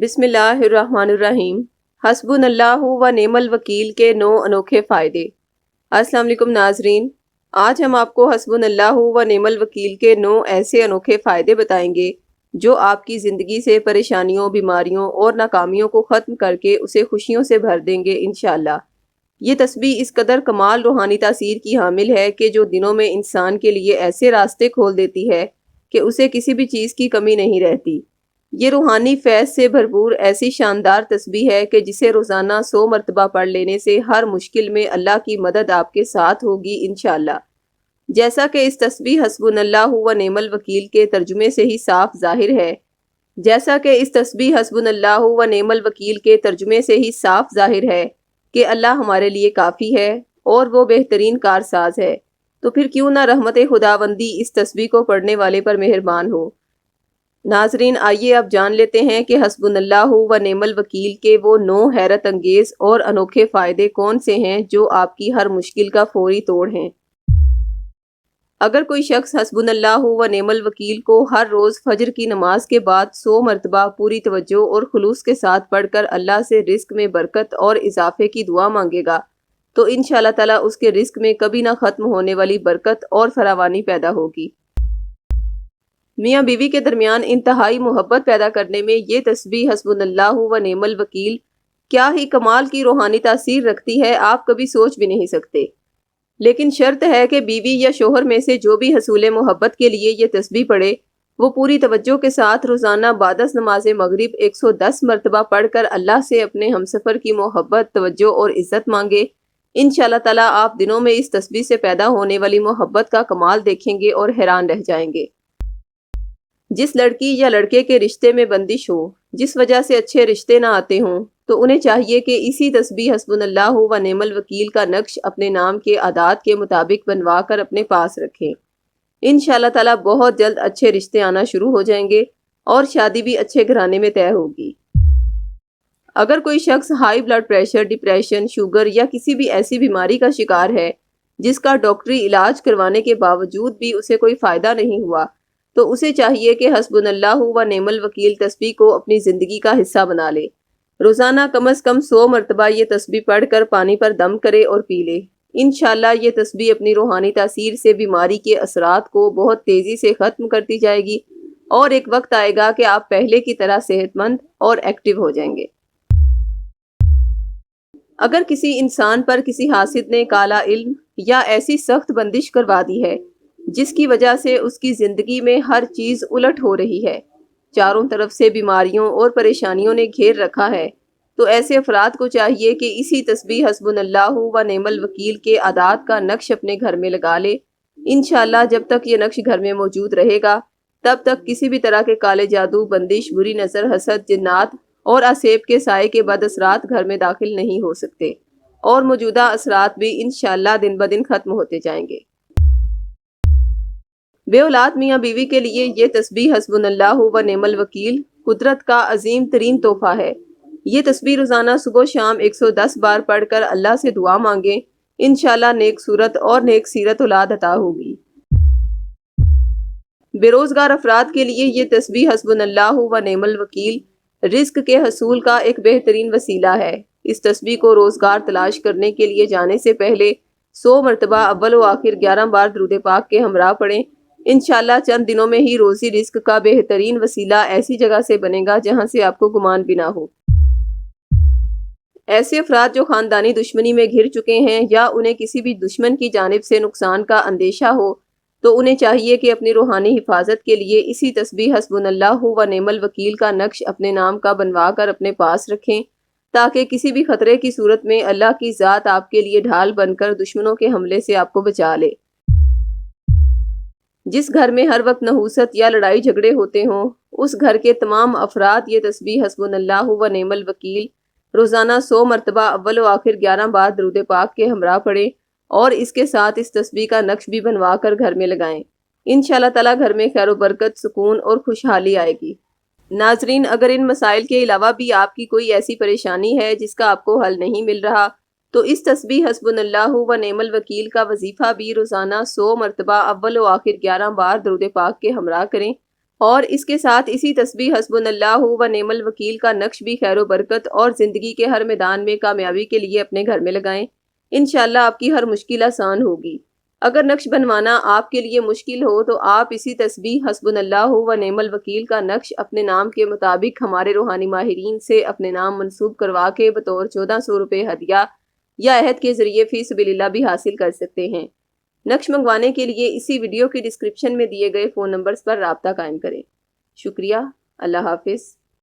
بسم اللہ الرحمن الرحیم۔ حسبنا اللہ و نعم الوکیل کے 9 انوکھے فائدے۔ السلام علیکم ناظرین، آج ہم آپ کو حسبنا اللہ و نعم الوکیل کے 9 ایسے انوکھے فائدے بتائیں گے جو آپ کی زندگی سے پریشانیوں، بیماریوں اور ناکامیوں کو ختم کر کے اسے خوشیوں سے بھر دیں گے انشاءاللہ۔ یہ تسبیح اس قدر کمال روحانی تاثیر کی حامل ہے کہ جو دنوں میں انسان کے لیے ایسے راستے کھول دیتی ہے کہ اسے کسی بھی چیز کی کمی نہیں رہتی۔ یہ روحانی فیض سے بھرپور ایسی شاندار تسبیح ہے کہ جسے روزانہ 100 مرتبہ پڑھ لینے سے ہر مشکل میں اللہ کی مدد آپ کے ساتھ ہوگی انشاءاللہ۔ جیسا کہ اس تسبیح حسبنا اللہ و نعم الوکیل کے ترجمے سے ہی صاف ظاہر ہے کہ اللہ ہمارے لیے کافی ہے اور وہ بہترین کارساز ہے، تو پھر کیوں نہ رحمت خداوندی اس تسبیح کو پڑھنے والے پر مہربان ہو۔ ناظرین، آئیے اب جان لیتے ہیں کہ حسبنا اللہ و نعم الوکیل کے وہ 9 حیرت انگیز اور انوکھے فائدے کون سے ہیں جو آپ کی ہر مشکل کا فوری توڑ ہیں۔ اگر کوئی شخص حسبنا اللہ و نعم الوکیل کو ہر روز فجر کی نماز کے بعد 100 مرتبہ پوری توجہ اور خلوص کے ساتھ پڑھ کر اللہ سے رزق میں برکت اور اضافے کی دعا مانگے گا تو انشاءاللہ تعالیٰ اس کے رزق میں کبھی نہ ختم ہونے والی برکت اور فراوانی پیدا ہوگی۔ میاں بیوی کے درمیان انتہائی محبت پیدا کرنے میں یہ تسبیح حسبنا اللہ و نعم الوکیل کیا ہی کمال کی روحانی تاثیر رکھتی ہے، آپ کبھی سوچ بھی نہیں سکتے۔ لیکن شرط ہے کہ بیوی یا شوہر میں سے جو بھی حصول محبت کے لیے یہ تسبیح پڑھے وہ پوری توجہ کے ساتھ روزانہ بعد از نماز مغرب 110 مرتبہ پڑھ کر اللہ سے اپنے ہمسفر کی محبت، توجہ اور عزت مانگے۔ انشاءاللہ تعالیٰ آپ دنوں میں اس تسبیح سے پیدا ہونے والی محبت کا کمال دیکھیں گے اور حیران رہ جائیں گے۔ جس لڑکی یا لڑکے کے رشتے میں بندش ہو، جس وجہ سے اچھے رشتے نہ آتے ہوں، تو انہیں چاہیے کہ اسی تسبیح حسبنا اللہ و نعم الوکیل کا نقش اپنے نام کے اعداد کے مطابق بنوا کر اپنے پاس رکھیں۔ انشاءاللہ تعالیٰ بہت جلد اچھے رشتے آنا شروع ہو جائیں گے اور شادی بھی اچھے گھرانے میں طے ہوگی۔ اگر کوئی شخص high blood pressure, depression, sugar یا کسی بھی ایسی بیماری کا شکار ہے جس کا ڈاکٹری علاج کروانے کے باوجود بھی اسے کوئی فائدہ نہیں ہوا، تو اسے چاہیے کہ حسبنا اللہ و نعم الوکیل تسبیح کو اپنی زندگی کا حصہ بنا لے۔ روزانہ کم از کم 100 مرتبہ یہ تسبیح پڑھ کر پانی پر دم کرے اور پی لے۔ انشاءاللہ یہ تسبیح اپنی روحانی تاثیر سے بیماری کے اثرات کو بہت تیزی سے ختم کرتی جائے گی اور ایک وقت آئے گا کہ آپ پہلے کی طرح صحت مند اور ایکٹیو ہو جائیں گے۔ اگر کسی انسان پر کسی حاسد نے کالا علم یا ایسی سخت بندش کروا دی ہے جس کی وجہ سے اس کی زندگی میں ہر چیز الٹ ہو رہی ہے، چاروں طرف سے بیماریوں اور پریشانیوں نے گھیر رکھا ہے، تو ایسے افراد کو چاہیے کہ اسی تسبیح حسبنا اللہ و نعم الوکیل کے اعداد کا نقش اپنے گھر میں لگا لے۔ انشاءاللہ جب تک یہ نقش گھر میں موجود رہے گا تب تک کسی بھی طرح کے کالے جادو، بندش، بری نظر، حسد، جنات اور اسیب کے سائے کے بد اثرات گھر میں داخل نہیں ہو سکتے اور موجودہ اثرات بھی انشاءاللہ دن بدن ختم ہوتے جائیں گے۔ بے اولاد میاں بیوی کے لیے یہ تسبیح حسبنا اللہ و نعم الوکیل قدرت کا عظیم ترین تحفہ ہے۔ یہ تسبیح روزانہ صبح و شام 110 بار پڑھ کر اللہ سے دعا مانگیں، انشاءاللہ نیک صورت اور نیک سیرت اولاد عطا ہوگی۔ بے روزگار افراد کے لیے یہ تسبیح حسبنا اللہ و نعم الوکیل رزق کے حصول کا ایک بہترین وسیلہ ہے۔ اس تسبیح کو روزگار تلاش کرنے کے لیے جانے سے پہلے 100 مرتبہ اول و آخر 11 بار درود پاک کے ہمراہ پڑھیں۔ انشاءاللہ چند دنوں میں ہی روزی رزق کا بہترین وسیلہ ایسی جگہ سے بنے گا جہاں سے آپ کو گمان بھی نہ ہو۔ ایسے افراد جو خاندانی دشمنی میں گھر چکے ہیں یا انہیں کسی بھی دشمن کی جانب سے نقصان کا اندیشہ ہو، تو انہیں چاہیے کہ اپنی روحانی حفاظت کے لیے اسی تسبیح حسبنا اللہ و نعم الوکیل کا نقش اپنے نام کا بنوا کر اپنے پاس رکھیں تاکہ کسی بھی خطرے کی صورت میں اللہ کی ذات آپ کے لیے ڈھال بن کر دشمنوں کے حملے سے آپ کو بچا لے۔ جس گھر میں ہر وقت نحوست یا لڑائی جھگڑے ہوتے ہوں، اس گھر کے تمام افراد یہ تسبیح حسبنا اللہ و نعم الوکیل روزانہ 100 مرتبہ اول و آخر 11 بار درود پاک کے ہمراہ پڑھیں اور اس کے ساتھ اس تسبیح کا نقش بھی بنوا کر گھر میں لگائیں۔ انشاءاللہ تعالیٰ گھر میں خیر و برکت، سکون اور خوشحالی آئے گی۔ ناظرین، اگر ان مسائل کے علاوہ بھی آپ کی کوئی ایسی پریشانی ہے جس کا آپ کو حل نہیں مل رہا، تو اس تسبیح حسبنا اللہ و نعم الوکیل کا وظیفہ بھی روزانہ 100 مرتبہ اول و آخر 11 بار درود پاک کے ہمراہ کریں اور اس کے ساتھ اسی تسبیح حسبنا اللہ و نعم الوکیل کا نقش بھی خیر و برکت اور زندگی کے ہر میدان میں کامیابی کے لیے اپنے گھر میں لگائیں۔ انشاءاللہ آپ کی ہر مشکل آسان ہوگی۔ اگر نقش بنوانا آپ کے لیے مشکل ہو تو آپ اسی تسبیح حسبنا اللہ و نعم الوکیل کا نقش اپنے نام کے مطابق ہمارے روحانی ماہرین سے اپنے نام منسوب کروا کے بطور 1400 روپے ہدیہ یا عہد کے ذریعے فی سبیل اللہ بھی حاصل کر سکتے ہیں۔ نقش منگوانے کے لیے اسی ویڈیو کی ڈسکرپشن میں دیے گئے فون نمبرز پر رابطہ قائم کریں۔ شکریہ۔ اللہ حافظ۔